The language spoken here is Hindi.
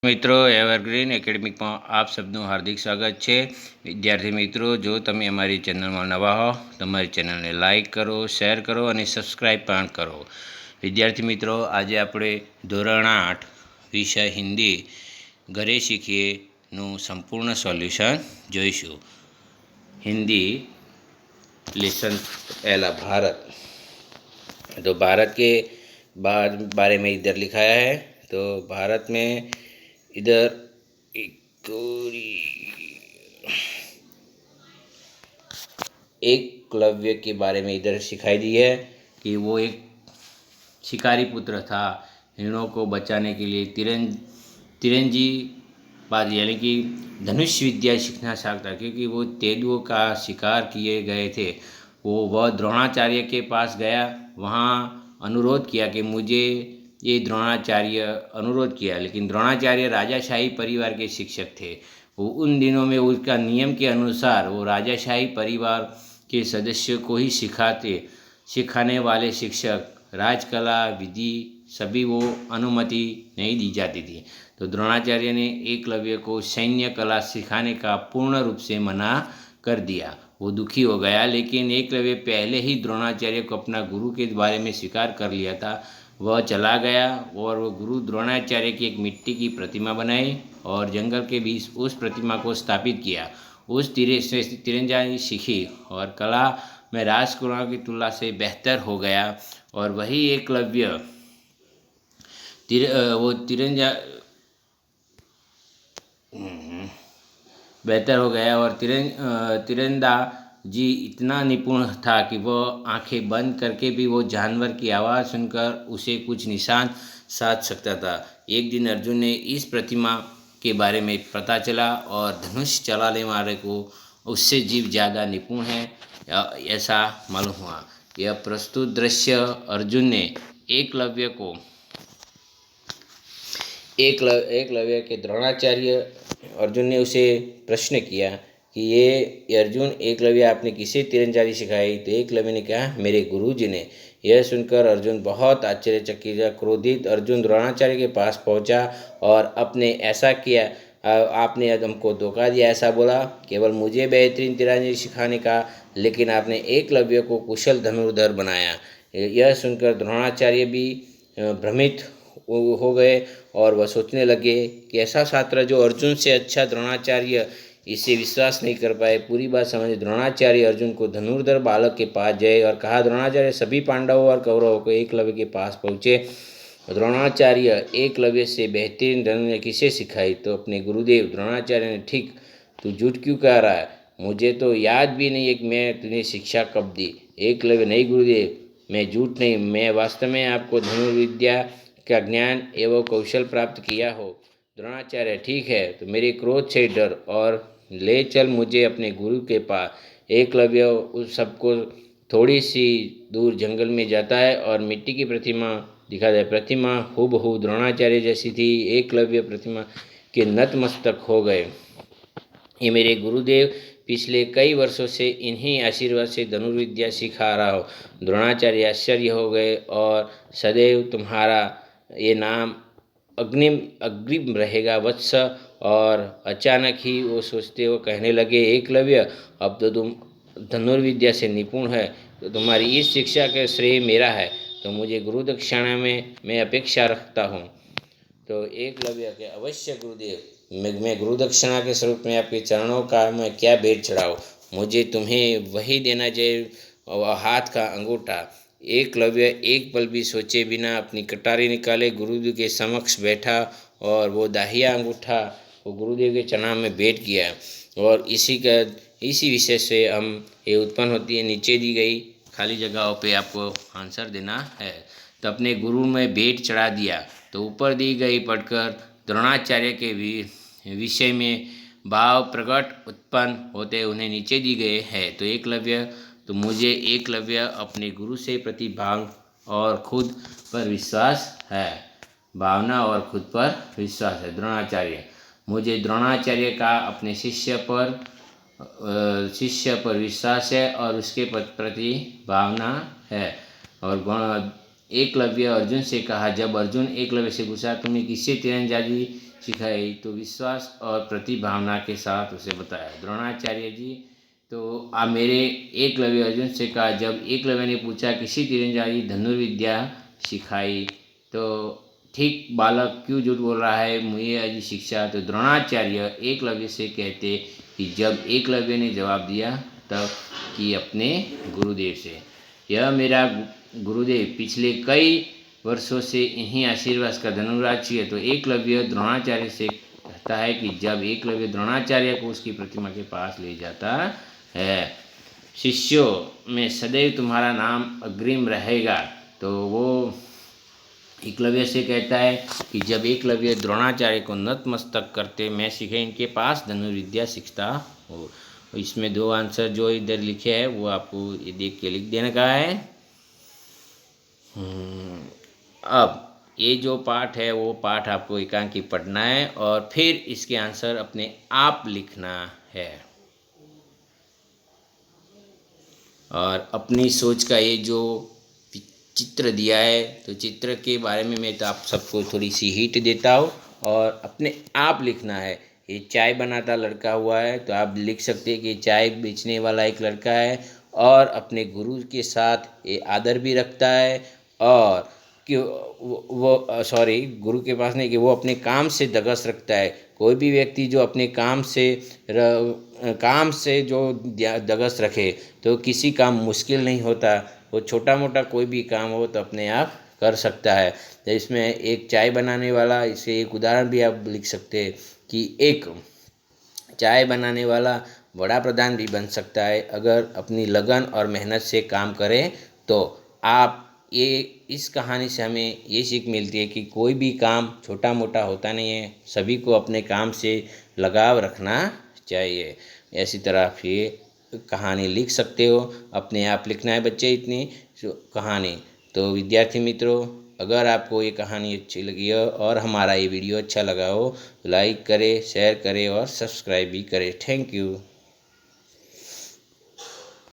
મિત્રો, એવરગ્રીન એકેડેમીમાં આપ સબનું હાર્દિક સ્વાગત છે। વિદ્યાર્થી મિત્રો, જો તમે અમારી ચેનલમાં નવા હો તો અમારી ચેનલને લાઇક કરો, શેર કરો અને સબસ્ક્રાઈબ પણ કરો। વિદ્યાર્થી મિત્રો, આજે આપણે ધોરણ 8 વિષય હિન્દી ઘરે શીખીએનું સંપૂર્ણ સોલ્યુશન જોઈશું। हिंदी लेसन पहला भारत। तो भारत के बारे में इधर लिखाया है। तो भारत में इधर एकलव्य के बारे में इधर सिखाई दी है कि वो एक शिकारी पुत्र था। हिरणों को बचाने के लिए तिरंजी बाज यानी कि धनुष विद्या सीखना चाहता, क्योंकि वो तेंदुओं का शिकार किए गए थे। वह द्रोणाचार्य के पास गया, वहाँ अनुरोध किया कि मुझे ये द्रोणाचार्य अनुरोध किया, लेकिन द्रोणाचार्य राजाशाही परिवार के शिक्षक थे। वो उन दिनों में उसका नियम के अनुसार वो राजाशाही परिवार के सदस्यों को ही सिखाने वाले शिक्षक, राजकला विधि सभी वो अनुमति नहीं दी जाती थी। तो द्रोणाचार्य ने एकलव्य को सैन्य कला सिखाने का पूर्ण रूप से मना कर दिया। वो दुखी हो गया, लेकिन एकलव्य पहले ही द्रोणाचार्य को अपना गुरु के बारे में स्वीकार कर लिया था। वह चला गया और वो गुरु द्रोणाचार्य की एक मिट्टी की प्रतिमा बनाई और जंगल के बीच उस प्रतिमा को स्थापित किया। उस तीरंदाजी सीखी और कला में राजकुमारों की तुलना से बेहतर हो गया। और वही एकलव्य बेहतर हो गया और तीरंदाजी इतना निपुण था कि वह आंखें बंद करके भी वो जानवर की आवाज़ सुनकर उसे कुछ निशान साध सकता था। एक दिन अर्जुन ने इस प्रतिमा के बारे में पता चला और धनुष चलाने वाले को उससे जीव ज़्यादा निपुण है ऐसा मालूम हुआ। यह प्रस्तुत दृश्य अर्जुन ने एकलव्य के द्रोणाचार्य अर्जुन ने उसे प्रश्न किया कि ये अर्जुन एकलव्य आपने किसे तीरंदाजी सिखाई? तो एकलव्य ने कहा, मेरे गुरुजी ने। यह सुनकर अर्जुन बहुत आश्चर्यचकित क्रोधित अर्जुन द्रोणाचार्य के पास पहुंचा और आपने ऐसा किया, आपने हमको धोखा दिया ऐसा बोला। केवल मुझे बेहतरीन तीरंदाजी सिखाने का, लेकिन आपने एकलव्य को कुशल धनुर्धर बनाया। यह सुनकर द्रोणाचार्य भी भ्रमित हो गए और वह सोचने लगे कि ऐसा छात्र जो अर्जुन से अच्छा द्रोणाचार्य इसे विश्वास नहीं कर पाए। पूरी बात समझ द्रोणाचार्य अर्जुन को धनुर्धर बालक के पास गए और कहा। द्रोणाचार्य सभी पांडवों और कौरवों को एकलव्य के पास पहुँचे। द्रोणाचार्य एकलव्य से बेहतरीन धनुर्विद्या किसे सिखाई? तो अपने गुरुदेव द्रोणाचार्य ने। ठीक, तू झूठ क्यों कह रहा है? मुझे तो याद भी नहीं है कि मैं तुझे शिक्षा कब दी। एकलव्य, नहीं गुरुदेव, मैं झूठ नहीं, मैं वास्तव में आपको धनुर्विद्या का ज्ञान एवं कौशल प्राप्त किया हो। द्रोणाचार्य, ठीक है, तो मेरे क्रोध से डर और ले चल मुझे अपने गुरु के पास। एकलव्य उस सबको थोड़ी सी दूर जंगल में जाता है और मिट्टी की प्रतिमा दिखाता है। प्रतिमा हूबहू द्रोणाचार्य जैसी थी। एकलव्य प्रतिमा के नतमस्तक हो गए। ये मेरे गुरुदेव पिछले कई वर्षों से इन्हीं आशीर्वाद से धनुर्विद्या सिखा रहा हो। द्रोणाचार्य आश्चर्य हो गए और सदैव तुम्हारा ये नाम अग्रिम रहेगा वत्स। और अचानक ही वो सोचते वो कहने लगे, एकलव्य, अब तो तुम धनुर्विद्या से निपुण है, तो तुम्हारी इस शिक्षा का श्रेय मेरा है, तो मुझे गुरु दक्षिणा में मैं अपेक्षा रखता हूँ। तो एकलव्य के, अवश्य गुरुदेव, मैं गुरु दक्षिणा के स्वरूप में आपके चरणों का मैं क्या भेंट चढ़ाऊँ? मुझे तुम्हें वही देना चाहिए, हाथ का अंगूठा। एकलव्य एक पल भी सोचे बिना अपनी कटारी निकाले गुरुदेव के समक्ष बैठा और वो दाहिया अंगूठा वो गुरुदेव के चरणों में भेंट किया। और इसी विषय से हम ये उत्पन्न होती है। नीचे दी गई खाली जगहों पे आपको आंसर देना है। तो अपने गुरु में भेंट चढ़ा दिया। तो ऊपर दी गई पढ़कर द्रोणाचार्य के विषय में भाव प्रकट उत्पन्न होते उन्हें नीचे दी गए है। तो एकलव्य, तो मुझे एकलव्य अपने गुरु से प्रतिभाव और खुद पर विश्वास है। भावना और खुद पर विश्वास है। द्रोणाचार्य, मुझे द्रोणाचार्य का अपने शिष्य पर विश्वास है और उसके प्रति भावना है। और एकलव्य अर्जुन से कहा, जब अर्जुन एकलव्य से पूछा तुमने किससे तीरंदाजी सिखाई, तो विश्वास और प्रतिभावना के साथ उसे बताया। द्रोणाचार्य जी, तो आप मेरे एकलव्य अर्जुन से कहा, जब एकलव्य ने पूछा किसी तीरंदाजी धनुर्विद्या सिखाई, तो ठीक बालक क्यों झूठ बोल रहा है, मुझे अजी शिक्षा। तो द्रोणाचार्य एकलव्य से कहते कि जब एकलव्य ने जवाब दिया तब कि अपने गुरुदेव से, यह मेरा गुरुदेव पिछले कई वर्षों से इन्हीं आशीर्वाद का धनुराक्षी है। तो एकलव्य द्रोणाचार्य से कहता है कि जब एकलव्य द्रोणाचार्य को उसकी प्रतिमा के पास ले जाता है, शिष्यों में सदैव तुम्हारा नाम अग्रिम रहेगा। तो वो एकलव्य से कहता है कि जब एकलव्य द्रोणाचार्य को नतमस्तक करते, मैं सीखे इनके पास धनुर्विद्या सीखता हो। इसमें दो आंसर जो इधर लिखे हैं वो आपको ये देख के लिख देने का है। अब ये जो पाठ है वो पाठ आपको एकांकी पढ़ना है और फिर इसके आंसर अपने आप लिखना है। और अपनी सोच का ये जो चित्र दिया है, तो चित्र के बारे में मैं तो आप सबको थोड़ी सी हिंट देता हूँ और अपने आप लिखना है। ये चाय बनाता लड़का हुआ है, तो आप लिख सकते हैं कि चाय बेचने वाला एक लड़का है और अपने गुरु के साथ ये आदर भी रखता है, और कि वो सॉरी गुरु के पास नहीं, कि वो अपने काम से दगस रखता है। कोई भी व्यक्ति जो अपने काम से जो दगस रखे तो किसी काम मुश्किल नहीं होता। वो छोटा मोटा कोई भी काम हो तो अपने आप कर सकता है। तो इसमें एक चाय बनाने वाला, इसे एक उदाहरण भी आप लिख सकते हैं कि एक चाय बनाने वाला बड़ा प्रधान भी बन सकता है अगर अपनी लगन और मेहनत से काम करे। तो आप ये इस कहानी से हमें ये सीख मिलती है कि कोई भी काम छोटा मोटा होता नहीं है, सभी को अपने काम से लगाव रखना चाहिए। ऐसी तरह आप ये कहानी लिख सकते हो, अपने आप लिखना है बच्चे इतनी कहानी। तो विद्यार्थी मित्रों, अगर आपको ये कहानी अच्छी लगी हो और हमारा ये वीडियो अच्छा लगा हो तो लाइक करें, शेयर करें और सब्सक्राइब भी करें। Thank you.